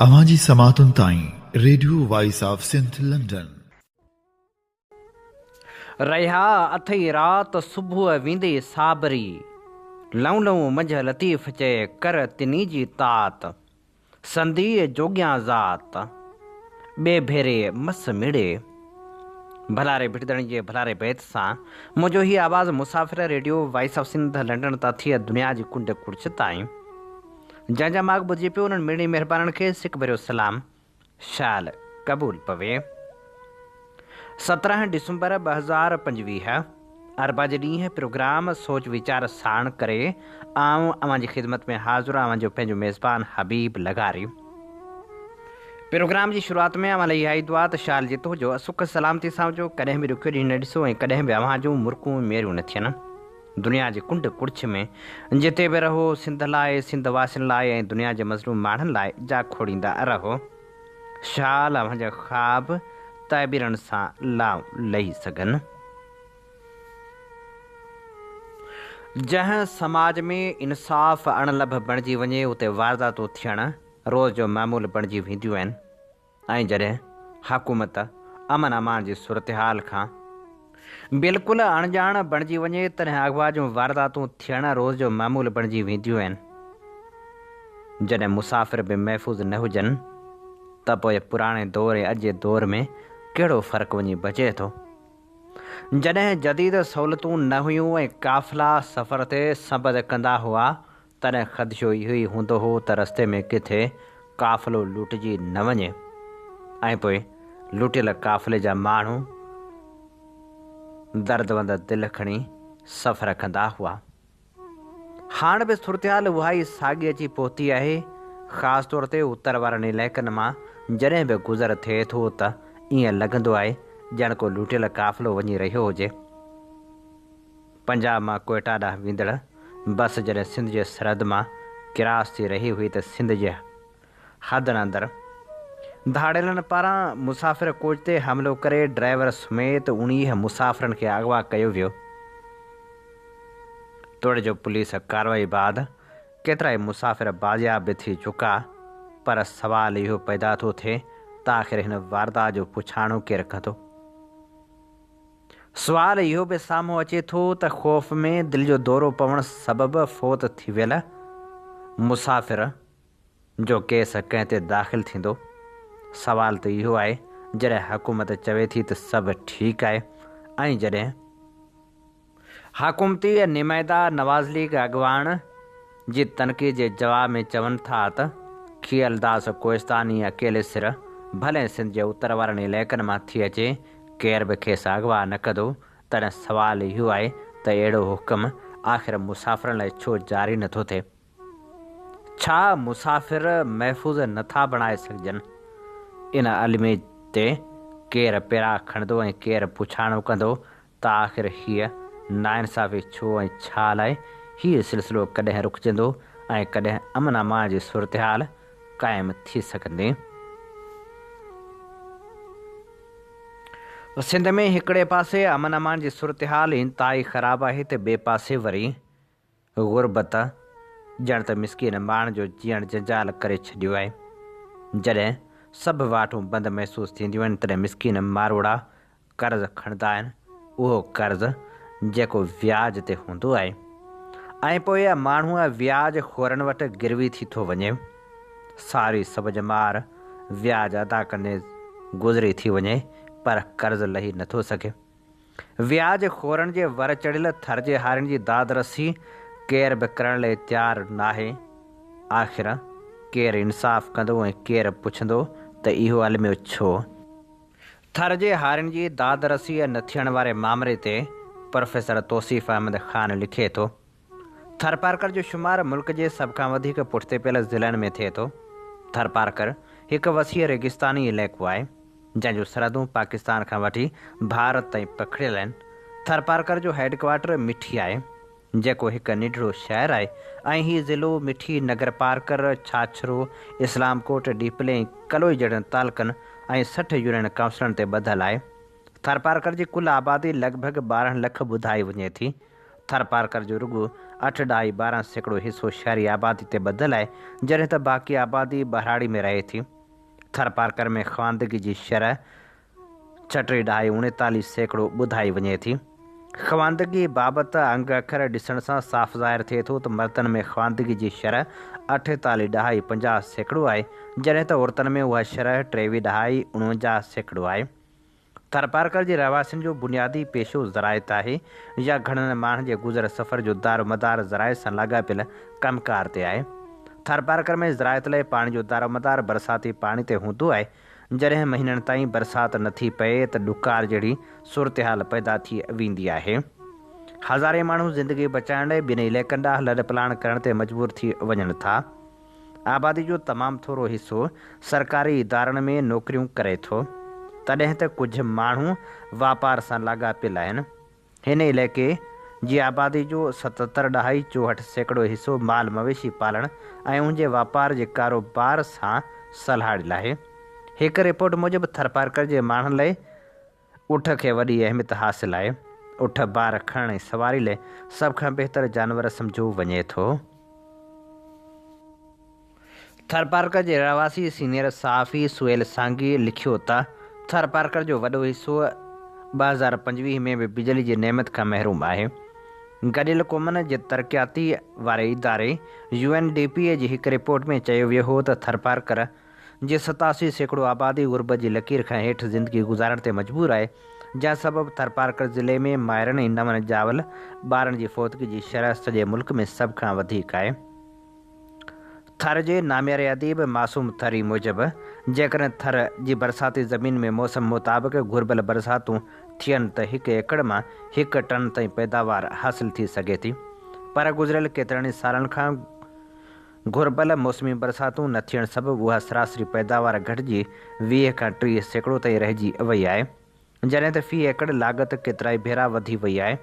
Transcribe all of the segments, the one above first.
अवांजी समातुन ताईं radio voice of Sindh London. रहा अथई रात सुबह वींदे साबरी लऊं लऊं मंझ लतीफ़ चे कर तिनी जी तात संदी जोगियां ज़ात बे भेरे मस मिड़े भलारे भिड़दण जे भलारे बैत सां मुझो ही आवाज़ मुसाफ़िर radio voice of Sindh London ता थी दुनिया जी कुंड कुड़च ताईं जंहिंजा माग ॿुधी पियो उन्हनि मिड़ी महिरबाननि खे सिक भरियो सलाम शाल क़बूल पवे। 17 डिसंबर 2025 अरबा जे ॾींहुं प्रोग्राम सोच वीचार साण करे आऊं अवां जी ख़िदमत में हाज़िर आवां जो पंहिंजो मेज़बान हबीब लगारी। प्रोग्राम जी शुरूआत में अवां लाइ इहा ई दुआ त शाल जितो जो सुख सलामती सां हुजो, कॾहिं बि ॾुखियो ॾींहुं न ॾिसो ऐं कॾहिं बि अवां जूं मुर्कूं मेरियूं न थियनि। दुनिया जे कुंड कुड़छ में जिते बि रहो सिंध लाइ, सिंध वासियुनि लाइ ऐं दुनिया जे मज़लूम माण्हुनि लाइ जा खोड़ींदा रहो। शाल अवां जा ख़्वाब ताबिरनि सां लाव लही सघनि। जंहिं समाज में इंसाफ़ अणलभ बणिजी वञे उते वारदातूं थियणु रोज़ जो मामूल बणिजी वेंदियूं आहिनि ऐं जॾहिं हुकूमत अमन अमान जी सूरत-हाल खां बिल्कुलु अणॼाण बणिजी वञे तॾहिं अगवा जूं वारदातूं थियणु रोज़ जो मामूल बणिजी वेंदियूं आहिनि। जॾहिं मुसाफ़िर बि महफ़ूज़ न हुजनि त पोइ पुराणे दौर ऐं अॼु जे दौर में कहिड़ो फ़र्क़ु वञी बचे थो। जॾहिं जदीद सहूलतूं न हुयूं ऐं काफ़िला सफ़र ते सबद कंदा हुआ तॾहिं ख़दशो इहो ई हूंदो हो त रस्ते में किथे काफ़िलो लुटिजी न वञे ऐं पोइ लुटियल काफ़िले जा माण्हू दर्दवंद दिलि खणी सफ़र कंदा हुआ। हाणे बि सूरत-हाल उहा ई साॻी अची पहुती आहे। ख़ासि तौर ते उत्तर वारनि इलाइक़नि मां जॾहिं बि गुज़र थिए थो त ईअं लॻंदो आहे ॼण को लुटियल काफ़िलो वञी रहियो हुजे। पंजाब मां कोयटा ॾांहुं वेंदड़ बस जॾहिं सिंध जे सरहद मां क्रॉस थी रही हुई त सिंध जे हदनि अंदरि धाड़ेलनि पारां मुसाफ़िर कोच ते हमिलो करे ड्राइवर समेत 19 मुसाफ़िरनि खे अगवा कयो वियो। तोड़े जो पुलिस कार्रवाई बाद केतिरा ई मुसाफ़िर बाज़ियाब बि थी चुका, पर सवाल इहो पैदा थो थिए त आख़िर हिन वारदात जो पुछाणो केरु कंदो। सुवाल इहो बि साम्हूं अचे थो त ख़ौफ़ में दिलि जो दौरो पवणु सबबि फ़ौत थी वियल मुसाफ़िर जो केस कंहिं ते दाख़िल थींदो। सवाल त इहो आहे जॾहिं हुकूमत चवे थी त सभु ठीकु आहे ऐं जॾहिं हुकूमती नुमाइंदा नवाज़ लीग अॻवान जी तनक़ीद जे जवाब में चवनि था त खियलदास कोहिस्तानी अकेले सिर भले सिंध जे उत्तर वारनि इलाइक़नि मां थी अचे केर बि खेसि अगवा न कंदो, तॾहिं सवाल इहो आहे त अहिड़ो हुकुम आख़िर मुसाफ़िरनि लाइ छो जारी नथो थिए। छा मुसाफ़िर महफ़ूज़ नथा बणाए सघजनि? इन अलमे ते केरु पेरा खणंदो ऐं केरु पुछाणो कंदो त आख़िर हीअ नाइंसाफ़ी छो ऐं छा लाइ हीअ सिलसिलो कॾहिं रुकजंदो ऐं कॾहिं अमन अमान जी सूरत-हाल क़ाइमु थी सघंदी। सिंध में हिकिड़े पासे अमन अमान जी सूरत-हाल इंतिहाई ख़राबु आहे त ॿिए पासे वरी ग़ुर्बत ॼण त मिसकीन माण्हुनि जो जीअण जंजाल करे छॾियो आहे। जॾहिं सभु वाटूं बंदि महसूसु थींदियूं आहिनि तॾहिं मिसकीन मारोड़ा कर्ज़ु खणंदा आहिनि, उहो कर्ज़ु जेको व्याज ते हूंदो आहे ऐं पोइ माण्हूअ व्याज खोरनि वटि गिरवी थी थो वञे। सारी सबज मार व्याज अदा कंदे गुज़री थी वञे पर कर्ज़ु लही नथो सघे। व्याज खोरनि जे वर चढ़ियल थर जे हारियुनि जी दाद रसी केर बि करण लाइ तयारु नाहे। आख़िर केरु इंसाफ़ कंदो ऐं केरु पुछंदो त इहो अलमियो छो। थर जे हारियुनि जी दाद रसी न थियण वारे मामले ते प्रोफेसर तौसीफ़ अहमद ख़ान लिखे थो, थरपारकर जो शुमार मुल्क जे सभ खां वधीक पुठिते पियल ज़िलनि में थिए थो। थरपारकर हिकु वसीअ रेगिस्तानी इलाइक़ो आहे जंहिंजूं सरहदूं पाकिस्तान खां वठी भारत ताईं पखिड़ियल आहिनि। थरपारकर जो हेडक्वार्टर मिठी आहे जेको हिकु निढड़ो शहरु आहे ऐं हीउ ज़िलो मिठी, नगर पारकर, छाछरो, इस्लामकोट, डीपले ऐं कलोई जहिड़नि तालुकनि ऐं 60 यूनियन काउंसिलनि ते ॿधलु आहे। थरपारकर जी कुल आबादी लॻभॻि 12 लख ॿुधाई वञे थी। थरपारकर जो रुॻो 8.12% हिस्सो शहरी आबादी ते ॿधल आहे, जॾहिं त बाक़ी आबादी बहराड़ी में रहे थी। थरपारकर में ख़वानदगी जी शरह 36.39% ॿुधाई वञे थी। ख़वानदगी बाबति अंग अखर ॾिसण सां साफ़ ज़ाहिर थिए थो त मर्दनि में ख़वानदगी जी शरह 48.50% आहे, जॾहिं त औरतुनि में उहा शरह 23.49% आहे। थरपारकर जे रहवासियुनि जो बुनियादी पेशो ज़राइत आहे या घणनि माण्हुनि जे गुज़र सफ़र जो दारोमदार ज़राइत सां लाॻापियल कमकार ते आहे। थरपारकर में ज़राइत लाइ पाणी जो दारोमदार बरसाती पाणी ते हूंदो आहे। जॾहिं महीननि ताईं बरसाति नथी पए त ॾुकार जहिड़ी सूरतहाल पैदा थी वेंदी आहे। हज़ारे माण्हू ज़िंदगी बचाइण लाइ ॿिनि इलाइक़नि ॾांहुं लॾपलाण करण ते मजबूर थी वञनि था। आबादी जो तमामु थोरो हिसो सरकारी इदारनि में नौकरियूं करे थो, तॾहिं त कुझु माण्हू वापार सां लाॻापियल आहिनि। हिन इलाइक़े जी आबादी जो 77.64% हिसो माल मवेशी पालण ऐं उनजे वापार जे कारोबार सां सलाहियल आहे। हिकु रिपोर्ट मूजिबि थरपारकर जे माण्हुनि लाइ उठ खे वॾी अहमियत हासिलु आहे। उठ बार खणण ऐं सवारी लाइ सभ खां बहितर जानवर सम्झो वञे थो। थरपारकर जे रहवासी सीनियर सहाफ़ी सुहेल सांगी लिखियो त थरपारकर जो वॾो हिसो 2025 में बि बिजली जी नेमत खां महरूम आहे। गॾियल क़ौमनि जे तरक़ियाती वारे इदारे UNDP जी हिकु रिपोर्ट में चयो वियो हो त थरपारकर जी 87% आबादी ग़ुर्बत जी लकीर खां हेठि ज़िंदगी गुज़ारण ते मजबूर आहे, जंहिं सबबि थरपारकर ज़िले में माइरनि ऐं नवनि ॼावल ॿारनि जी फ़ौतगी जी शरह सॼे मुल्क में सभ खां वधीक आहे। थर जे नामियारे अदीब मासूम थरी मूजिबि जेकॾहिं थर जी बरसाती ज़मीन में मौसम मुताबिक़ घुर्बल बरसातूं थियनि त 1 एकड़ मां 1 टन ताईं पैदावार हासिल थी सघे थी, पर गुज़िरियल केतिरनि ई सालनि खां घुर्बल मौसमी बरसातूं न थियण सबबि उहा सरासरी पैदावार घटिजी 20 खां 30% ताईं रहिजी वई आहे, जॾहिं त फ़ी एकड़ लाॻत केतिरा ई भेरा वधी वई आहे।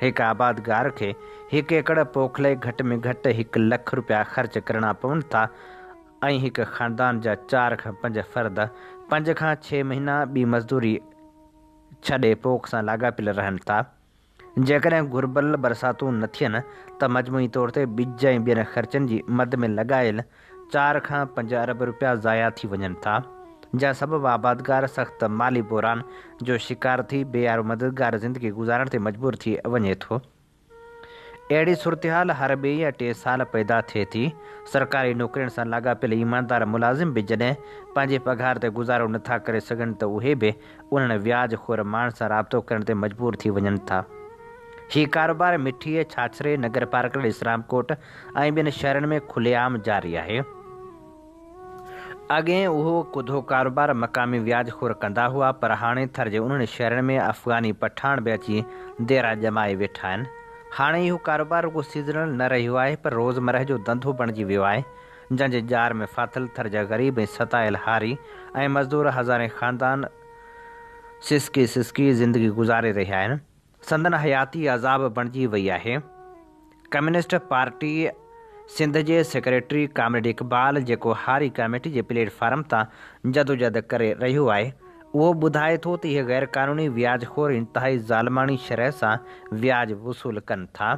हिकु आबादगार खे 1 एकड़ पोख लाइ घटि में घटि 1 लख रुपया ख़र्च करणा पवनि था ऐं हिकु ख़ानदान जा 4 खां 5 फ़र्द 5 खां 6 महीना ॿी मज़दूरी छॾे पोख सां लाॻापियल रहनि था। जेकॾहिं घुर्बल बरसातूं न थियनि त मजमूई तौर ते ॿिज ऐं ॿियनि ख़र्चनि जी मद में लॻायल 4 खां 5 अरब रुपया ज़ाया थी वञनि था, जंहिं सबबि आबादगार सख़्त माली बहरान जो शिकार थी बेयारो मददगार ज़िंदगी गुज़ारण ते मजबूर थी वञे थो। अहिड़ी सूरतहाल हर ॿिए या 2 साल पैदा थिए थी। सरकारी नौकरियुनि सां लाॻापियल ईमानदार मुलाज़िम बि जॾहिं पंहिंजे पघार ते गुज़ारो नथा करे सघनि त उहे बि उन्हनि व्याजखोर माण्हुनि सां राब्तो करण ते मजबूर थी वञनि था। हीउ कारोबार मिठीअ, छाछरे, नगर पार्क, इस्लामकोट ऐं ॿियनि शहरनि में खुलेआम जारी आहे। अॻे उहो कुधो कारोबार मक़ामी व्याजखोर कंदा हुआ, पर हाणे थर जे उन्हनि शहरनि में अफ़गानी पठाण बि अची देरा जमाए वेठा आहिनि। हाणे इहो कारोबार रुॻो सीज़नल न रहियो आहे, पर रोज़मरह जो धंधो बणिजी वियो आहे, जंहिंजे जार में फाथल थर जा ग़रीब ऐं सतायल हारी ऐं मज़दूर हज़ारे ख़ानदान सिसकी ज़िंदगी गुज़ारे रहिया आहिनि। संदन हयाती अज़ाब बणिजी वई आहे। कम्युनिस्ट पार्टी सिंध जे सेक्रेटरी कामरेड इक़बाल, जेको हारी कमेटी जे प्लेटफार्म तां जदोजहद करे रहियो आहे, उहो ॿुधाए थो त इहे ग़ैर क़ानूनी व्याजखोर इंतिहाई ज़ालमानी शरह सां व्याज वसूल कनि था।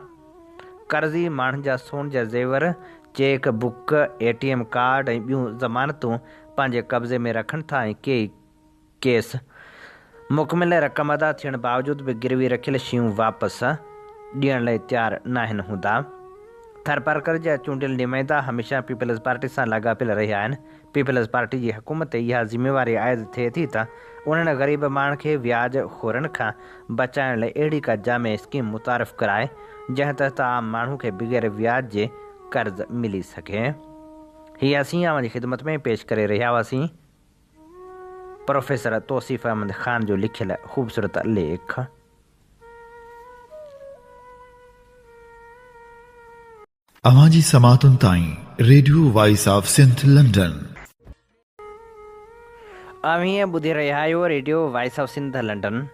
कर्ज़ी माण्हुनि जा सोन जा ज़ेवर, चेक बुक, ATM कार्ड ऐं ॿियूं ज़मानतूं पंहिंजे कब्ज़े में रखनि था ऐं के केस मुकमिल रक़म अदा थियण बावजूदि बि गिरवी रखियल शयूं वापसि ॾियण लाइ तयारु न आहिनि हूंदा। थरपारकर जा चूंडियल नुमाइंदा हमेशह पीपल्स पार्टी सां लाॻापियल रहिया आहिनि। पीपल्स पार्टी जी हुकूमत ते इहा ज़िम्मेवारी आइद थिए थी त उन्हनि ग़रीब माण्हुनि खे व्याज खोरनि खां बचाइण लाइ अहिड़ी का जामे स्कीम मुतारिफ़ कराए जंहिं तहत आम माण्हू खे बग़ैर व्याज जे कर्ज़ मिली सघे। हीअ असीं अव्हां जी ख़िदमत में पेश करे रहिया हुआसीं प्रोफेसर तौसीफ़ अहमद ख़ान जो लिखियल ख़ूबसूरत लेख। अव्हां जी समातुनि ताईं radio voice of Sindh London. अव्हीं ॿुधी रहिया आहियो radio voice of Sindh London.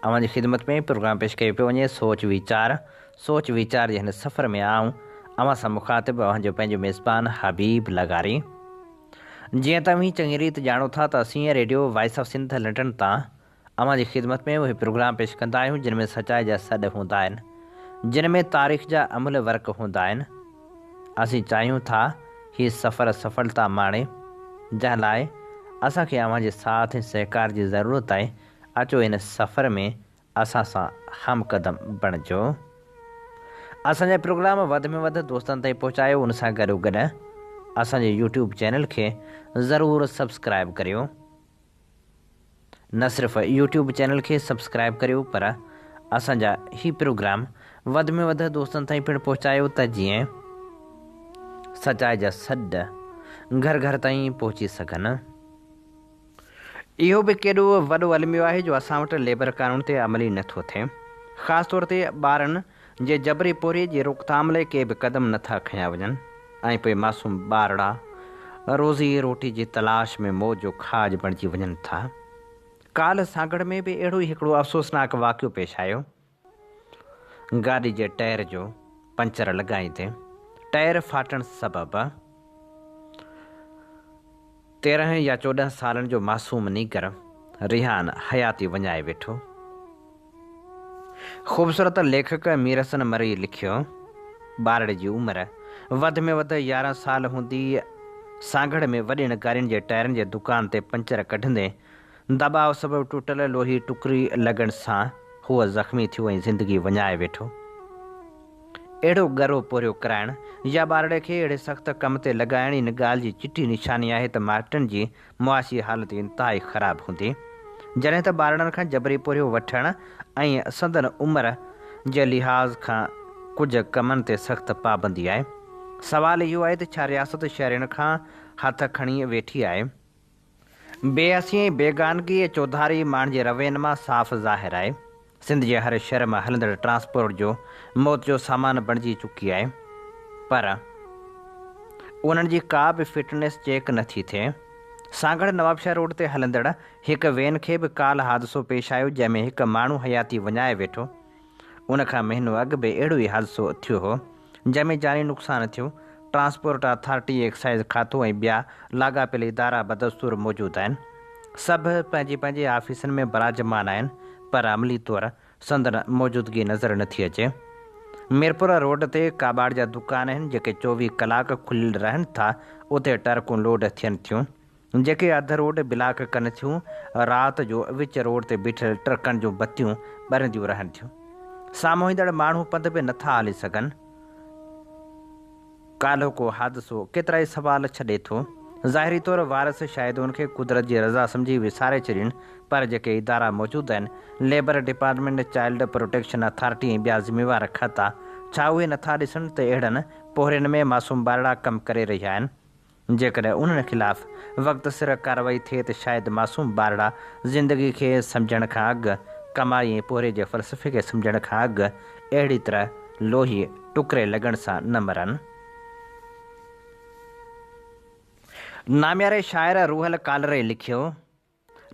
अव्हां जी ख़िदमत में प्रोग्राम पेश कयो पियो वञे सोच वीचार जे हिन सफ़र में आऊं अव्हां सां मुख़ातिबु अव्हां जो पंहिंजो मेज़बान हबीब लगारी। जीअं त अव्हीं चङी रीति ॼाणो था त असीं radio voice of Sindh London तां अव्हां जी ख़िदमत में उहे प्रोग्राम पेश कंदा आहियूं जिन में सचाई जा सॾ हूंदा आहिनि, जिन में तारीख़ जा अमल वर्क हूंदा आहिनि। असीं चाहियूं था हीउ सफ़र सफलता माणे, जंहिं लाइ असांखे अव्हांजे साथ ऐं सहकार जी ज़रूरत आहे। अचो इन सफ़र में असां सां हमक़दम बणिजो। असांजा प्रोग्राम वधि में वधि दोस्तनि ताईं पहुचायो। उन सां गॾोगॾु असांजे यूट्यूब चैनल खे ज़रूरु सब्सक्राइब करियो। न सिर्फ़ु यूट्यूब चैनल खे सब्सक्राइब करियो, पर असांजा ही प्रोग्राम वधि में वधि दोस्तनि ताईं पिणु पहुचायो, त जीअं सचाई जा सॾ घर घर ताईं पहुची सघनि। इहो बि केॾो वॾो अलमियो आहे जो असां वटि लेबर क़ानून ते अमली नथो थिए। ख़ासि तौर ते ॿारनि जे जबरी पोरीअ जी रोकथाम लाइ के बि क़दम नथा खयां वञनि ऐं पोइ मासूम ॿारड़ा रोज़ी रोटी जी तलाश में मौत जो खाज बणिजी वञनि था। काल्ह सागड़ में बि अहिड़ो ई हिकिड़ो अफ़सोसनाक वाक़ियो पेश आयो। गाॾी जे टायर जो पंचर लॻाईंदे टायर फाटण सबबि 13 या 14 सालनि जो मासूम नीगर रिहान हयाती वञाए वेठो। ख़ूबसूरत लेखक मीरसन मरी लिखियो, ॿारड़े जी उमिरि वधि में वधि 11 साल हूंदी। सागड़ में वॾियुनि गाॾियुनि जे टायरनि जे दुकान ते पंचर कढंदे दॿाउ सबबि टुटल लोही टुकरी लॻण सां हूअ ज़ख़्मी थियो ऐं ज़िंदगी वञाए वेठो। अहिड़ो गरो पोरियो कराइण या ॿारड़े खे अहिड़े सख़्तु कम ते लॻाइण इन ॻाल्हि जी चिटी निशानी आहे त माइटनि जी मुआशी हालत इंतिहाई ख़राबु हूंदी, जॾहिं त ॿारड़नि खां जबरी पोरियो वठण ऐं संदन उमिरि जे लिहाज़ खां कुझु कमनि ते सख़्तु पाबंदी आहे। सवाल इहो आहे त छा रियासत शहरियुनि खां हथ खणी वेठी आहे? बेअसी ऐं बेगानगी ऐं चौधारी माण्हुनि जे रवैयनि मां साफ़ ज़ाहिर आहे। सिंध जे हर शहर मां हलंदड़ ट्रांसपोर्ट जो मौत जो सामान बणिजी चुकी आहे, पर उन्हनि जी का बि फिटनेस चेक नथी थिए। सागड़ नवाबशाह रोड ते हलंदड़ हिकु वेन खे बि काल्ह हादिसो पेश आयो, जंहिंमें हिकु माण्हू हयाती वञाए वेठो। उनखां महीनो अॻु बि अहिड़ो ई हादिसो थियो हो, जंहिंमें जानी नुक़सानु थियो। ट्रांसपोर्ट अथॉरिटी, एक्साइज़ खातो ऐं ॿिया लाॻापियल इदारा बदस्तूर मौजूदु आहिनि। सभु पंहिंजे पंहिंजे ऑफिसनि में बराजमान आहिनि, पर अमली तौरु संदन मौजूदगी नज़र नथी अचे। मीरपुर रोड ते काबाड़ जा दुकान आहिनि जेके 24 कलाक खुलियल रहनि था। उते ट्रकूं लोड थियनि थियूं जेके अधु रोड ब्लॉक कनि थियूं। राति जो विच रोड ते बीठल ट्रकनि जूं बतियूं ॿरंदियूं रहनि थियूं। साम्हूं ईंदड़ माण्हू पंधि बि नथा हली सघनि। काल्ह को हादिसो केतिरा ई सवाल छॾे थो। ज़ाहिरी तौरु वारस शायदि उनखे कुदरत जी रज़ा सम्झी विसारे छॾीनि, पर जेके इदारा मौजूदु आहिनि, labour department, child protection authority ऐं ॿिया ज़िम्मेवार खाता, छा उहे नथा ॾिसनि त अहिड़नि पोहरनि में मासूम ॿारड़ा कमु करे रहिया आहिनि? जेकॾहिं उन्हनि ख़िलाफ़ु वक़्तु सिर कार्रवाई थिए त शायदि मासूम ॿारड़ा ज़िंदगी खे सम्झण खां अॻु, कमाई ऐं पोहरे जे फ़लसफ़े खे सम्झण खां अॻु अहिड़ी तरह लोही टुकरे लॻण सां न मरनि। नाम्यारे शाइर रूहल कालरे लिखियो,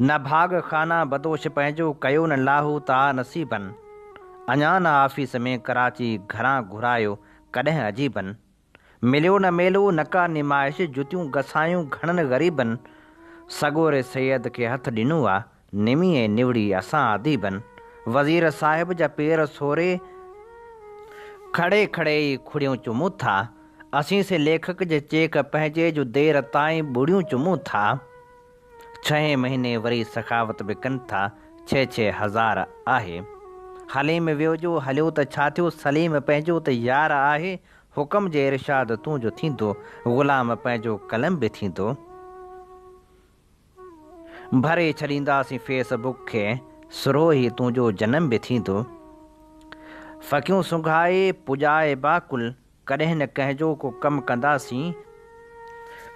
न भाग खाना बदोश पंहिंजो कयो न लाहू ता नसीबनि, अञा न ऑफिस में कराची घरां घुरायो कॾहिं अजीबनि, मिलियो न मेलो न का निमाइश जुतियूं गसायूं घणनि ग़रीबनि, सगोरे सैयद खे हथु ॾिनो आहे निमी ऐं निवड़ी असां अदीबनि, वज़ीर साहिब जा पेर सोरे खड़े खड़े ई खुड़ियूं चुमूं था, असीं से लेखक जे चेक पंहिंजे जो देर ताईं बुड़ियूं चुमूं था, 6 महीने वरी सखावत बि कनि था, 6-6 हज़ार आहे, हलीम वियो जो हलियो त छा थियो, सलीम पंहिंजो त यार आहे, हुकम जे इरशाद तूं जो थींदो, ग़ुलाम पंहिंजो कलम बि थींदो, भरे छॾींदासीं फेसबुक खे सुरो ई तुंहिंजो जनम बि थींदो, फ़क़ियूं सुघाए पुॼाए बाकुल कॾहिं न कंहिंजो को कमु कंदासीं,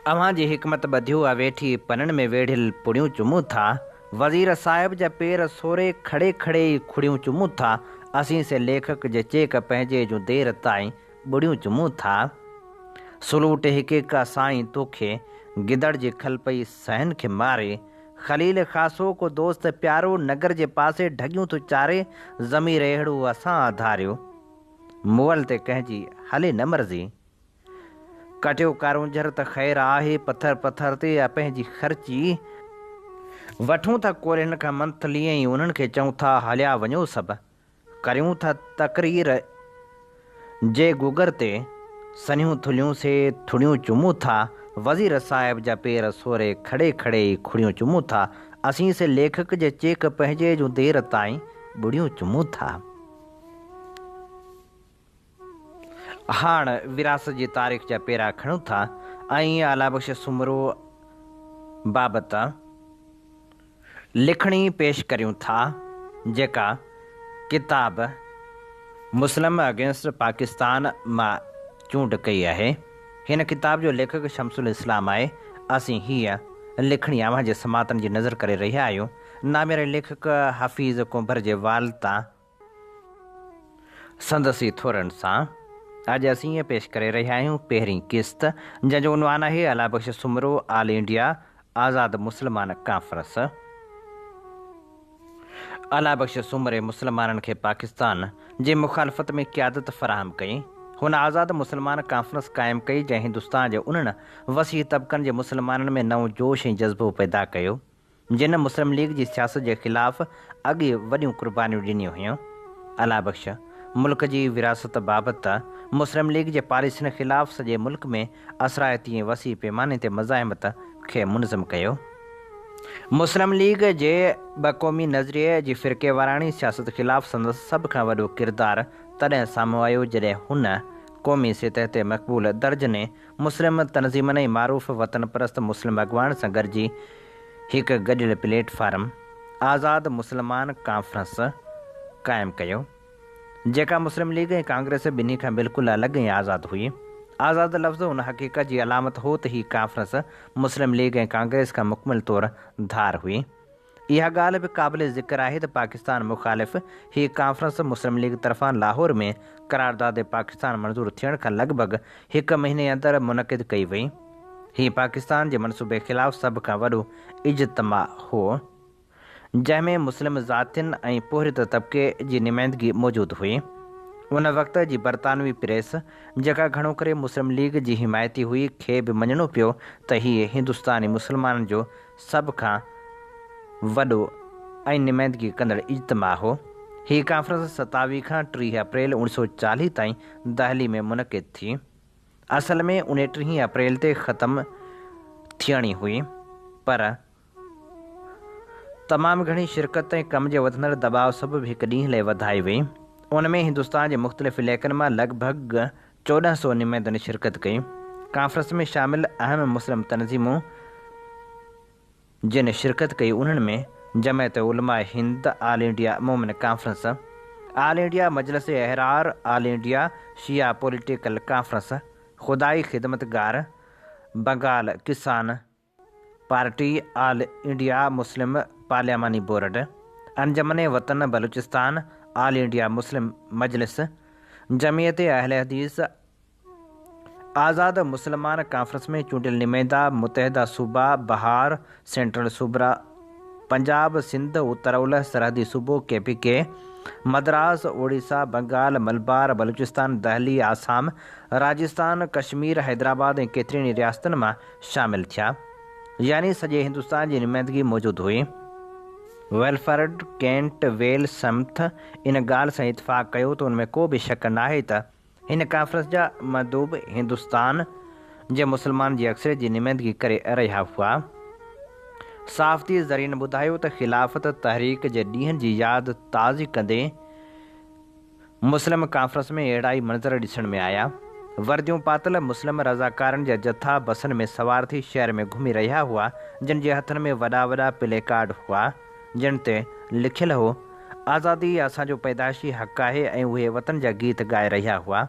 अव्हां जी हिकमत ॿधियो आहे वेठी पननि में वेढ़ियल पुड़ियूं चुमूं था, वज़ीर साहिब जा पेर सोरे खड़े खड़े ई खुड़ियूं चुमूं था, असीं से लेखक जे चेक पंहिंजे जूं देर ताईं बुड़ियूं चुमूं था, सलूट हिक साईं तोखे गिदड़ जी खल पई सहन खे मारे, ख़लील ख़ासो को दोस्त प्यारो नगर जे पासे ढगियूं थो चारे, ज़मीर अहिड़ो असां आधारियो, मुअल ते कंहिंजी हले न मर्ज़ी, कटियो कारूंझर त ख़ैर आहे, पथर पथर ते पंहिंजी ख़र्ची, वठूं था कोरियनि खां मंथली ऐं उन्हनि खे चऊं था हलिया वञो सभु, करियूं था तक़रीर जे गूगर ते सनियूं थुलियूं से थुड़ियूं चुमूं था, वज़ीर साहिब जा पेर सोरे खड़े खड़े ई खुड़ियूं चुमूं था, असीं से लेखक जे चेक पंहिंजे जूं देर ताईं बुढ़ियूं चुमूं था। हाण विरासत जी तारीख़ जा पेरा खणूं था ऐं आला बख़्श सुमरो बाबति लिखणी पेश करियूं था, जेका किताब मुस्लिम अगेंस्ट पाकिस्तान मां चूंड कई आहे। हिन किताब जो लेखक शमसुल इस्लाम आहे। असीं हीअ लिखणी अव्हां जे समातनि जी नज़र करे रहिया आहियूं। नामेरे लेखक हफ़ीज़ कुंभर जे वाल तां संदसी थोरनि सां अॼु असीं ईअं पेश करे रहिया आहियूं पहिरीं किस्त, जंहिंजो उनवान आहे अला बख़्श सुमरो ऑल इंडिया आज़ाद मुस्लमान कॉन्फ्रेंस। अला बख़्श सुमरे मुस्लमाननि खे पाकिस्तान जे मुखालफ़त में क़यादत फ़राहम कई। हुन आज़ाद मुस्लमान कॉन्फ्रेंस क़ाइमु कई, जंहिं हिंदुस्तान जे उन्हनि वसी तबक़नि जे मुस्लमाननि में नओं जोश ऐं जज़्बो पैदा कयो, जिन मुस्लिम लीग जी सियासत जे ख़िलाफ़ अॻे वॾियूं क़ुर्बानियूं ॾिनियूं हुयूं। अला बख़्श मुल्क जी विरासत बाबति मुस्लिम लीग जे पॉलिसियुनि ख़िलाफ़ सॼे मुल्क में असराइती ऐं वसी पैमाने ते मज़ाहिमत खे मुनज़म कयो। मुस्लिम लीग जे बक़ौमी नज़रिए जी फ़िरक़े वाराणी सियासत ख़िलाफ़ संदसि सभ खां वॾो किरदारु तॾहिं साम्हूं आयो जॾहिं हुन क़ौमी सतह ते मक़बूल दर्जने मुस्लिम तनज़ीमनि ऐं मारूफ़ वतन परस्त मुस्लिम अॻवान सां गॾिजी हिकु गॾियल प्लेटफार्म आज़ाद मुस्लमान कॉन्फ्रेंस क़ाइमु कयो, जेका मुस्लिम लीग ऐं कांग्रेस ॿिन्ही खां बिल्कुलु अलॻि ऐं आज़ादु हुई। आज़ाद लफ़्ज़ उन हक़ीक़त जी अलामत हो त ही कॉन्फ्रेंस मुस्लिम लीग ऐं कांग्रेस खां मुकमिल तौरु धार हुई। इहा ॻाल्हि बि क़ाबिल ज़िक्र आहे त पाकिस्तान मुख़ालिफ़ हीअ कॉन्फ्रेंस मुस्लिम लीग तरफ़ां लाहौर में क़रारदाद पाकिस्तान मंज़ूर थियण खां लॻभॻि हिकु महीने अंदरि मुनक़िद कई वई। हीअ पाकिस्तान जे मनसूबे ख़िलाफ़ सभ खां वॾो इज्तिमा हो, जंहिंमें मुस्लिम ज़ातियुनि ऐं पोहिरित तबिके जी नुमाइंदगी मौजूदु हुई। उन वक़्त जी बरतानवी प्रेस, जेका घणो करे मुस्लिम लीग जी हिमायती हुई, खे बि मञणो पियो त हीअ हिंदुस्तानी मुस्लमाननि जो सभ खां वॾो ऐं नुमाइंदगी कंदड़ इज्तिमा हो। हीअ कॉन्फ्रेंस 27 खां 30 अप्रैल 1940 ताईं दहली में मुनक़िद थी। असल में 29 अप्रैल ते ख़तमु थियणी हुई, पर तमामु घणी शिरकत ऐं कम जे वधंदड़ दबाव सबबु हिकु ॾींहुं लाइ वधाई वई। उन में हिंदुस्तान जे मुख़्तलिफ़ इलाइक़नि मां लॻभॻि 1400 नुमाइंदनि शिरकत कई। कॉन्फ्रेंस में शामिल अहम मुस्लिम तनज़ीमूं जिन शिरकत कई उन्हनि में Jamiat Ulama Hind, all India Momin conference, all India Majlis Ahrar, all India Shia political conference, Khudai Khidmatgar, Bengal Kisan party, all India Muslim पार्लियामानी board, Anjuman Watan Baluchistan, all India Muslim Majlis, Jamiat Ahle Hadith. आज़ाद मुस्लमान कॉन्फ्रेंस में चूंडियल नुमाइंदा मुतहदा सूबा बहार, सेंट्रल सूबा पंजाब, सिंध, उत्तर ओलह सरहदी सूबो KPK, मद्रास, ओडिशा, बंगाल, मलबार, बलूचिस्तान, दहली, आसाम, राजस्थान, कश्मीर, हैदराबाद ऐं केतिरनि रियासतुनि मां शामिल थिया, यानी सॼे हिंदुस्तान जी नुमाइंदगी मौजूदु हुई। वेलफर्ड कैंट वेल समथ इन ॻाल्हि सां इतफ़ाक़ कयो त उनमें को बि शक नाहे त हिन कॉन्फ्रेंस जा मंदूब हिंदुस्तान जे मुस्लमान जी अक्सरियत जी नुमाइंदगी करे रहिया हुआ। साफ़ती ज़रीअनि ॿुधायो त ख़िलाफ़त तहरीक जे ॾींहंनि जी यादि ताज़ी कंदे मुस्लिम कॉन्फ्रेंस में अहिड़ा ई मंज़र ॾिसण में आया। वर्दियूं पातल मुस्लिम रज़ाकारनि जा जथा बसनि में सवार थी शहर में घुमी रहिया हुआ, जिन जे हथनि में वॾा वॾा प्ले कार्ड हुआ, जिन ते लिखियलु हो आज़ादी असांजो पैदाइशी हक़ आहे, ऐं उहे वतन जा गीत ॻाए रहिया हुआ।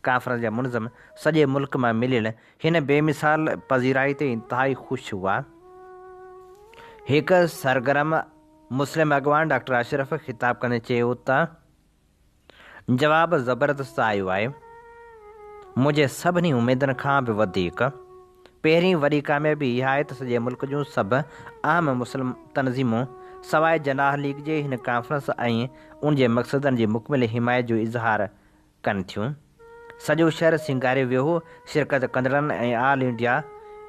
कॉन्फ्रेंस जा मुनज़िम सॼे मुल्क मां मिलियल हिन बेमिसाल पज़ीराई ते इंतिहाई ख़ुशि हुआ। हिकु सरगर्म मुस्लिम अॻवान डॉक्टर अशरफ ख़िताब कंदे चयो त जवाबु ज़बरदस्त आयो आहे, मुंहिंजे सभिनी उमेदनि खां बि वधीक। पहिरीं वॾी कामयाबी इहा आहे त सॼे मुल्क जूं सभु अहम मुस्लिम तनज़ीमूं सवाइ जनाह लीग जे हिन कॉन्फ्रेंस ऐं उन जे मक़सदनि जी मुकमिल हिमायत जो इज़हार कनि थियूं। सॼो शहर सिंगारे वियो हो। शिरकत कंदड़नि ऐं ऑल इंडिया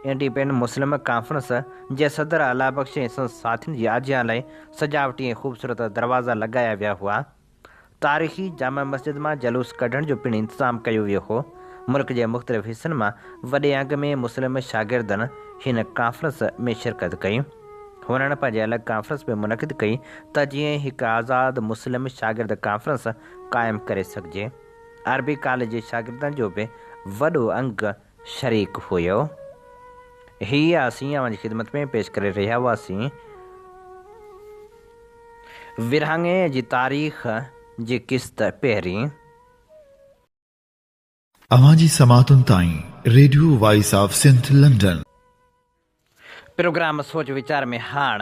इंडिपेंडेंट मुस्लिम कॉन्फ्रेंस जे सदर अला बख़्श ऐं संदसि साथियुनि जी आजियां लाइ सजावटी ऐं ख़ूबसूरत दरवाज़ा लॻाया विया हुआ। तारीख़ी जामा मस्जिद में जलूस कढण जो पिण इंतज़ाम कयो वियो हो। मुल्क के मुख़्तलिफ़ हिस्सनि में वॾे अंग में मुस्लिम शागिर्दनि हिन कॉन्फ्रेंस में शिरकत कई। हुननि पंहिंजे अलॻि कॉन्फ्रेंस में मुनक़िद कई त जीअं हिकु आज़ाद मुस्लिम शागिर्द कॉन्फ्रेंस क़ाइमु करे सघिजे। अरबी कॉलेज जे शागिर्दनि जो भी वॾो अंग शरीक हुयो। हीअ असीं अवां जी ख़िदमत में पेश करे रहिया हुआसीं विरहाङे जी तारीख़ जी क़िस्त पहिरीं। अवां जी समातुनि ताईं radio voice of Sindh London. Programme सोच वीचार में हाण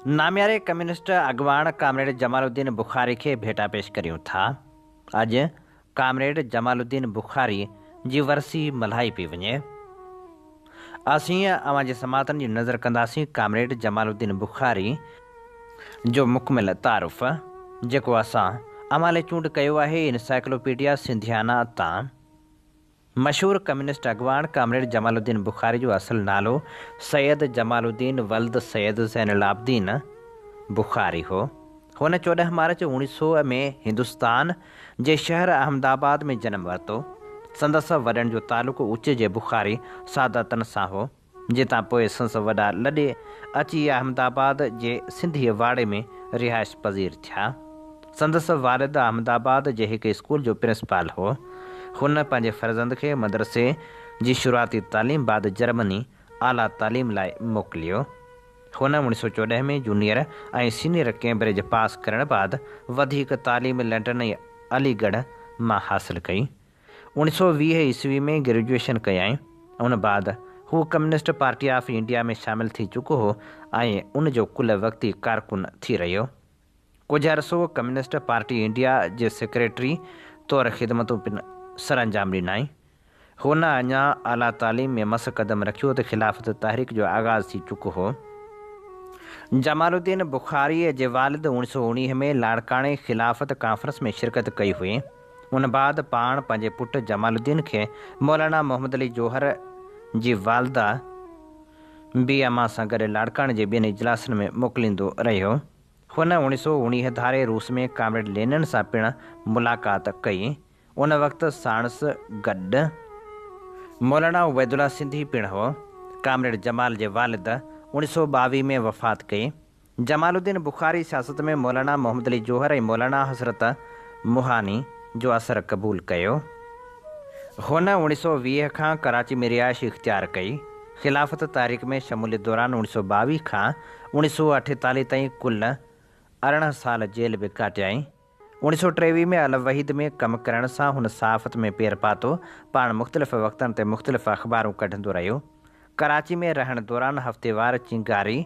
नाम्यारे कम्युनिस्ट अॻवान कामरेड जमालुद्दीन बुखारी के भेटा पेश करियूं था। अॼु कामरेड जमालुद्दीन बुखारी जी वरसी मल्हाई पई वञे। असीं अवां जे समातनि जी नज़र कंदासीं कामरेड जमालुद्दीन बुखारी जो मुकमिल तारुफ़, जेको असां अवां लाइ चूंड कयो आहे इनसाइक्लोपीडिया सिंधियाना तां। मशहूर कम्युनिस्ट अॻवान कामरेड जमालुद्दीन बुखारी जो असल नालो सैयद जमालुद्दीन वल्द सैयद ज़ैनुल आबिदीन बुखारी हो। हुन 14 मार्च 1900 में हिंदुस्तान जे शहर अहमदाबाद में जन्म वरितो। संदसि वॾनि जो तालुक़ु उच जे बुखारी सादातनि सां हो, जितां पोइ संस वॾा लॾे अची अहमदाबाद जे सिंधी वाड़े में रिहाइश पज़ीर थिया। संदसि वालिद अहमदाबाद जे हिकु स्कूल जो प्रिंसिपाल हो। हुन पंहिंजे फ़र्ज़ंद खे मदरसे जी शुरूआती तालीम बाद जर्मनी आला तालीम लाइ मोकिलियो। हुन 1914 में जूनियर ऐं सीनियर कैम्ब्रिज पास करण बाद वधीक तालीम लंडन ऐं अलीगढ़ मां हासिल कई। 1920 ईस्वी में ग्रेजुएशन कयाईं। उन बाद हू कम्युनिस्ट पार्टी ऑफ इंडिया में शामिल थी चुको हो ऐं उन जो कुल वक़्ती कारकुन थी रहियो। कुझु अरसो कम्युनिस्ट पार्टी इंडिया जे सेक्रेटरी तौरु ख़िदमतूं पिण सर अंजाम ॾिनाई। हुन अञा आला तालीम में मस क़दम रखियो त ख़िलाफ़त तहरीक जो आगाज़ थी चुको हो। जमालुद्दीन बुखारी जे वालिद 1919 में लाड़काणे ख़िलाफ़त कॉन्फ्रेंस में शिरकत कई हुई। उन बाद पाण पंहिंजे पुटु जमालुद्दीन खे मौलाना मोहम्मद अली जौहर जी वालदा बि अम्मा सां गॾु लाड़काणे जे ॿियनि इजलासनि में मोकिलींदो रहियो। हुन 1919 धारे रूस में कामरेड लेनिन सां पिण मुलाक़ात कई। उन वक़्तु साणस गॾु मौलाना उबैदुल्ला सिंधी पिण हो। कामरेड जमाल जे वालिद 1922 में वफ़ात कई। जमालुद्दीन बुखारी सियासत में मौलाना मोहम्मद अली जौहर ऐं मौलाना हज़रत मुहानी जो असर क़बूल कयो। हुन 1920 खां कराची में रिहाइश इख्तियार कई। ख़िलाफ़त तारीख़ में शमूलियत दौरान 1922 खां 1948 ताईं कुल 18 साल जेल बि काटियाईं। 1923 में अल वहीद में कमु करण सां हुन सहाफ़त में पेर पातो। पाण मुख़्तलिफ़ वक़्तनि ते मुख़्तलिफ़ अख़बारूं कढंदो रहियो। कराची में रहण दौरान हफ़्तेवार चिंगारी,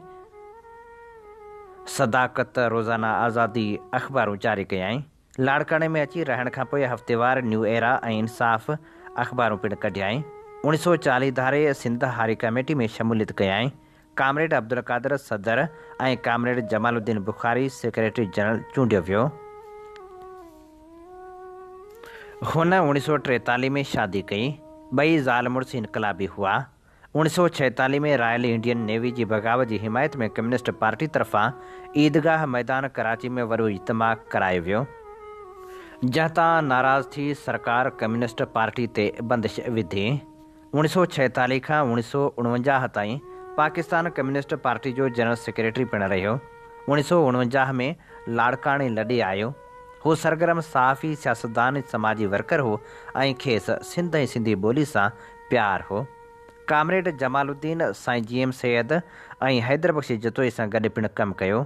सदाकत, रोज़ाना आज़ादी अख़बारूं जारी कयाईं। लाड़काणे में अची रहण खां पोइ हफ़्तेवार न्यू एरा ऐं इंसाफ़ अख़बारूं पिण कढियाईं। 1940 धारे सिंध हारी कमेटी में शमूलियत कयाईं। कामरेड अब्दुल कादर सदर ऐं comrade Jamaluddin Bukhari secretary general चूंडियो वियो। हुन 1943 में शादी कई। ॿई ज़ाल मुड़ुस इनकलाबी हुआ। 1946 में रॉयल इंडियन नेवी जी बग़ावत जी हिमायत में कम्युनिस्ट पार्टी तरफ़ां ईदगाह मैदान कराची में वॾो इज्तिमा करायो वियो, जंहिं नाराज़ थी सरकार कम्युनिस्ट पार्टी ते बंदिश विधी। 1946 खां 1949 ताईं पाकिस्तान कम्युनिस्ट पार्टी जो जनरल सेक्रेटरी पिण रहियो। 1949 में लाड़काणे लॾे आयो। हू सरगर्म सहाफ़ी, सियासतदान, समाजी वर्कर हो ऐं खेसि सिंध ऐं सिंधी ॿोली सां प्यार हो। कामरेड जमालुद्दीन साईं GM सैयद ऐं हैदर बख्श जतोई सां गॾु पिण कमु कयो।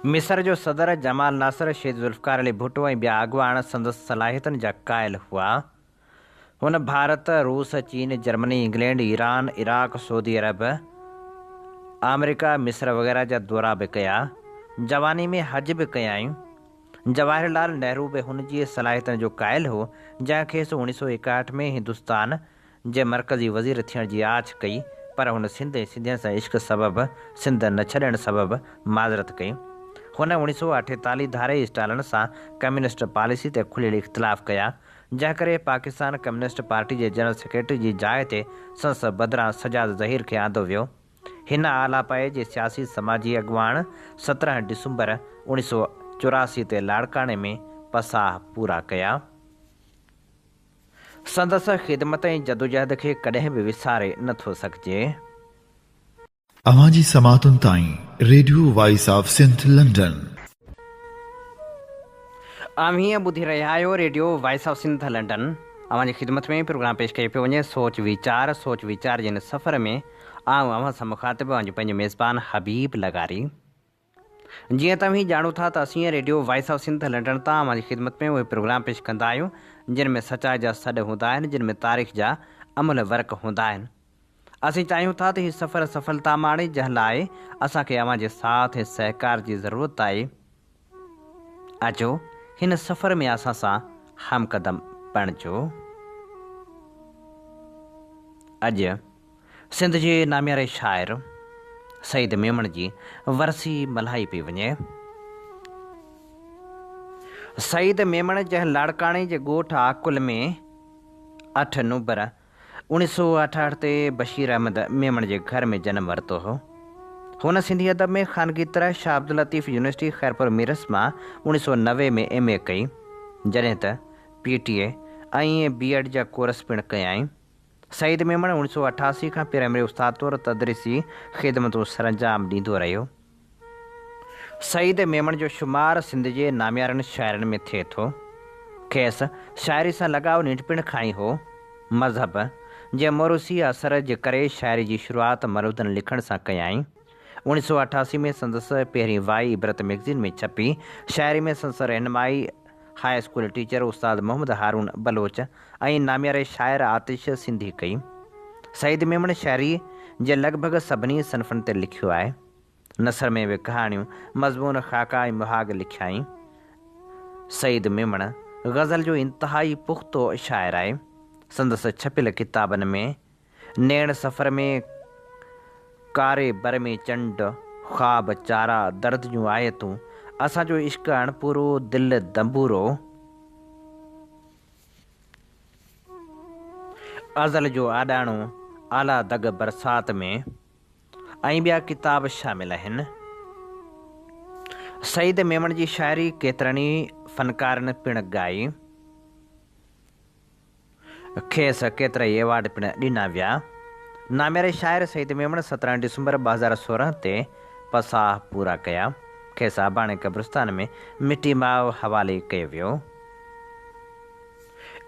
मिस्र जो सदर जमाल नासिर, शेख ज़ुल्फ़कार अली भुट्टो ऐं ॿिया अॻवान संदसि सलाहियतनि जा क़ाइल हुआ। हुन भारत, रूस, चीन, Germany, England, Iran, Iraq, Saudi Arab, America, मिस्र वग़ैरह जा दौरा बि कया। जवानी में हज बि कयाईं। जवाहरलाल नेहरू बि हुन जी सलाहियतनि जो क़ाइल हो, जंहिं खेसि 1961 में हिंदुस्तान जे मरकज़ी वज़ीर थियण जी आछ कई, पर हुन सिंध ऐं सिंधियुनि सां इश्क सबबि सिंध न छॾण सबबि माज़रत कई। हुन 1948 धारे स्टालिन सां कम्युनिस्ट पॉलिसी ते खुलियल इख़्तिलाफ़ कया, जंहिं करे पाकिस्तान कम्युनिस्ट पार्टी जे जनरल सेक्रेटरी जी जाइ ते संस बदिरां सजाद ज़हीर खे आंदो वियो। हिन आला पाए जे सियासी समाजी अॻवान 17 दिसंबर 84 ते लाड़काणे में पसाह पूरा कया। संदसि ख़िदमत ऐं जदोजहद खे कॾहिं बि विसारे नथो सघिजे। अवां जी समातुनि ताईं radio voice of Sindh London. आम हीअं ॿुधी रहिया आहियो radio voice of Sindh London. अवां जी ख़िदमत में प्रोग्राम पेश कयो पियो वञे सोच वीचार जे हिन सफ़र में आऊं अवां सां मुखातिब पंहिंजो मेज़बान हबीब लगारी। जीअं तव्हीं ॼाणो था त असीं radio voice of Sindh London तां अवां जी ख़िदमत में उहे प्रोग्राम पेश कंदा आहियूं जिन में सचाई जा सॾ हूंदा आहिनि, जिन में तारीख़ जा अमल वर्क हूंदा आहिनि। असीं चाहियूं था त हीउ सफ़र सफलता माणे, जंहिं लाइ असांखे अवां जे साथ ऐं सहकार जी ज़रूरत आहे। अचो हिन सफ़र में असां सां हमक़दम बणिजो। अॼु सिंध जे नामियारे शाइर सईद मेमण जी वरसी मल्हाई पई वञे। सईद मेमण जंहिं लाड़काणे जे ॻोठ आकुल में 8 नवंबर 1968 ते बशीर अहमद मेमण जे घर में जनम वरितो हो। हुन सिंधी अदब में ख़ानगी तरह शाह अब्दुल लतीफ़ यूनिवर्सिटी ख़ैरपुर मीरस मां 1990 में MA कई, जॾहिं त PTA ऐं BEd जा कोर्स पिणु कयाई। सईद मेमण 1988 खां प्राइमरी उस्ताद तौरु तदरीसी ख़िदमतूं सरअंजाम ॾींदो रहियो। सईद मेमण जो शुमार सिंध जे नामियारनि शाइरनि में थिए थो। खेसि शाइरी सां लॻाव नंढपिण खां ई हो। मज़हब जे मोरूसी असर जे करे शाइरी जी शुरूआति मरूदन लिखण सां कयाई। 1988 में संदसि पहिरीं वाई इबरत मैगज़ीन में छपी। शाइरी में संदसि रहनुमाई हाई स्कूल टीचर उस्ताद मोहम्मद हारून बलोच ऐं नामियारे शाइर आतिश सिंधी कई। सईद मेमण शाइरी जे लॻभॻि सभिनी सनफ़नि ते लिखियो आहे। नसर में बि कहाणियूं, मज़मून, ख़ाका ऐं मुहाग लिखियाई। सईद मेमण ग़ज़ल जो इंतिहाई पुख़्तो शाइर आहे। संदसि छपियल किताबनि में नैण सफ़र में कारे बर में चंड, ख़्वाब चारा, दर्द जूं आयतूं, असांजो इश्क अणपूरो, दिलि दंबूरो, अज़ल जो आॾाणो, आला दग बरसात में ऐं ॿिया किताब शामिल आहिनि। सईद मेमण जी शाइरी केतिरनि ई फ़नकारनि पिणु ॻाई। खेसि केतिरा ई एवार्ड पिणु ॾिना विया। नामियारे शाइर सईद मेमण 17 डिसंबर 2016 ते पसाह पूरा कया। खेसि आबाणे क़ब्रिस्तान में मिटी माउ हवाले कयो वियो।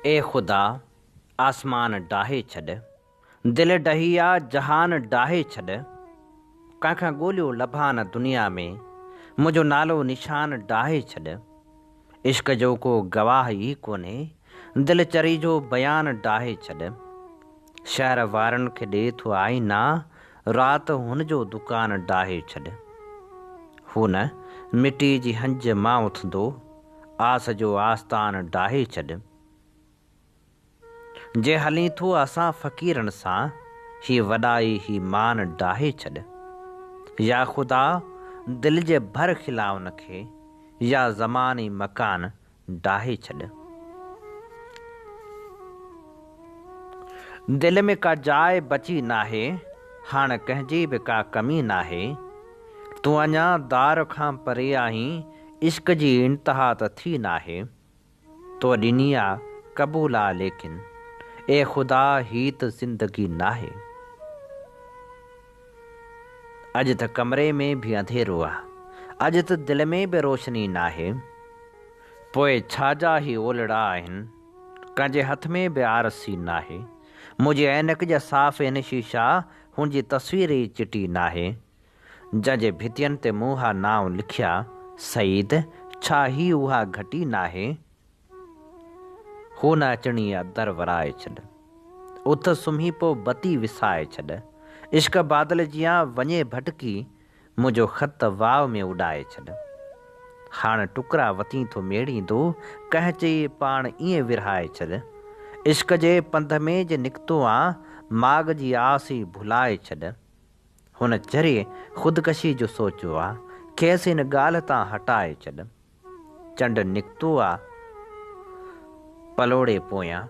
ए ख़ुदा आसमान डाहे छॾ, दिलि डही आ जहान डाहे छॾ, कंहिंखां ॻोल्हियो लभान दुनिया में, मुंहिंजो नालो निशान डाहे छॾ, इश्क जो को गवाह ई कोन्हे, दिलि चरी जो बयान डाहे छॾ, शहर वारनि खे ॾिए थो आईना, राति हुन जो दुकान डाहे छॾ, हू न मिटी जी हंज मां उथंदो, आस जो आस्तान डाहे छॾ, जे हली थो असां फ़क़ीरनि सां, ही वॾाई ही मान डाहे छॾ, या ख़ुदा दिलि जे भर खिलाउन खे, या ज़मानी मकान डाहे छॾ। दिलि में का जाइ बची नाहे, हाणे कंहिंजी बि का कमी नाहे, तूं अञा दार खां परे आहीं, इश्क जी इंतिहा त थी नाहे, तो ॾिनी आहे क़बूल आहे लेकिन, ए ख़ुदा ही त ज़िंदगी नाहे। अॼु त कमरे में बि अंधेरो आहे, अॼु त दिलि में बि रोशनी नाहे, पोइ छाजा ही ओलड़ा आहिनि, कंहिंजे हथ में बि आरसी नाहे, मुंहिंजे ऐनक जा साफ़ आहिनि शीशा, हुनजी तस्वीर ई चिटी नाहे, जंहिंजे भितियुनि ते मूं हा नाव लिखिया, सईद छा ही उहा घटी नाहे, हू न अचणी आहे दर वराए छॾ, उथ सुम्ही पोइ बती विसाए छॾ, इश्क बादल जियां वञे भटकी, मुंहिंजो ख़त वाव में उॾाए छॾ, हाणे टुकड़ा वती थो मेड़ींदो, कंहिं चई पाण ईअं विरहाए छॾ, इश्क जे पंध में जे निकितो आहे, माग जी आस ई भुलाए छॾ, हुन चरे ख़ुदकशी जो सोचियो आहे, खेसि हिन ॻाल्हि तां हटाए छॾ, चंड निकितो आहे पलोड़े पोयां,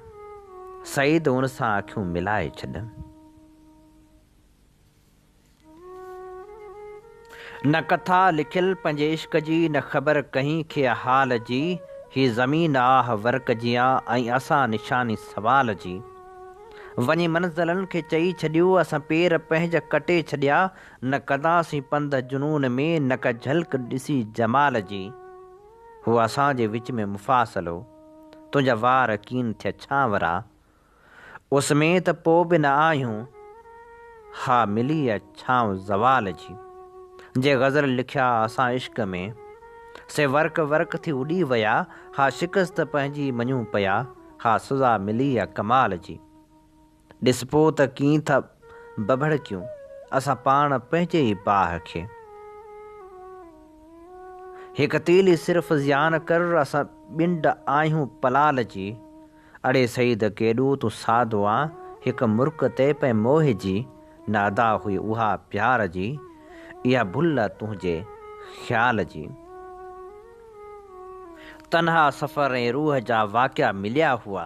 सईद हुन सां अखियूं मिलाए छॾ। न कथा लिखियल पंहिंजे इश्क जी, न ख़बर कहीं खे हाल जी। ही ज़मीन आह वर्क जियां ऐं असां निशानी सवाल जी। वञी मंज़िलनि खे चई छॾियो, असां पेर पंहिंजा कटे छॾिया। न कंदासीं पंध जुनून में, न का झलक ॾिसी जमाल जी। हू असांजे विच में मुफ़ासिलो, तुंहिंजा वार कीन थिया छांवरा। उस में त पोइ बि न आहियूं, हा मिली आहे छांव ज़वाल जी। जे ग़ज़ल लिखिया असां इश्क में, से वर्क वर्क थी उॾी विया। हा शिकस्त पंहिंजी मञूं पिया, हा सज़ा मिली आहे कमाल जी। ॾिस पोइ त कीअं था बभड़कियूं असां पाण पंहिंजे ई बाह खे। हिकु तीली सिर्फ़ ज़ियान कर, असां ॿिंड आहियूं पलाल जी। अड़े सईद केॾो तूं साधो आ, हिकु मुर्क ते पे मोह जी। न अदा हुई उहा प्यार जी, इहा भुल तुंहिंजे ख़्याल जी। तन्हा सफ़र ऐं रूह जा वाक़िया मिलिया हुआ,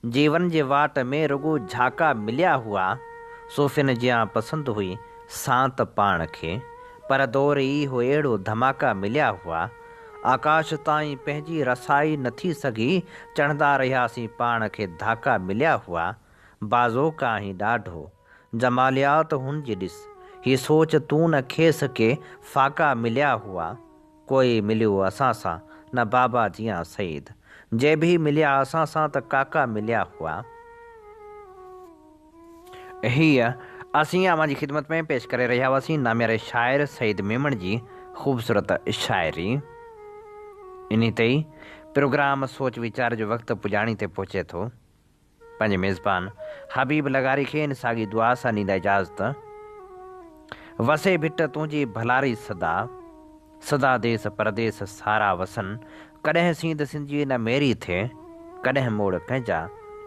जीवन जे वाट में रुगो झाका मिलिया हुआ। सूफ़िन जियां पसंदि हुई सांत पाण खे, पर दौर ई हो अहिड़ो धमाका मिलिया हुआ। आकाश ताईं पंहिंजी रसाई न थी सघी, चढ़ंदा रहियासीं पाण खे धाका मिलिया हुआ। बाज़ोका ही ॾाढो जमालियात हुनजी ॾिस, ही सोच तूं न खेसि के फ़ाका मिलिया हुआ। कोई मिलियो असां सां न बाबा जियां सईद, जे बि मिलिया असां सां त काका मिलिया हुआ। हीअ असीं अवां जी ख़िदमत में पेश करे रहिया हुआसीं नामियारे शाइर सईद मेमण जी ख़ूबसूरत शाइरी। इन ते ई प्रोग्राम सोच वीचार जो वक़्तु पुॼाणी ते पहुचे थो। पंहिंजे मेज़बान हबीब लगारी खे इन साॻी दुआ सां ॾींदा इजाज़त। वसे भिट तुंहिंजी भलारी सदा, सदा देस परदेस सारा वसन। कॾहिं सींद सिंधी न मेरी थिए, कॾहिं मोड़ कंहिंजा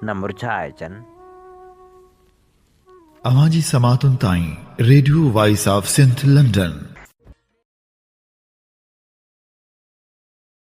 न मुरझाइजनि। अवां जी समातुनि ताईं radio voice of Sindh London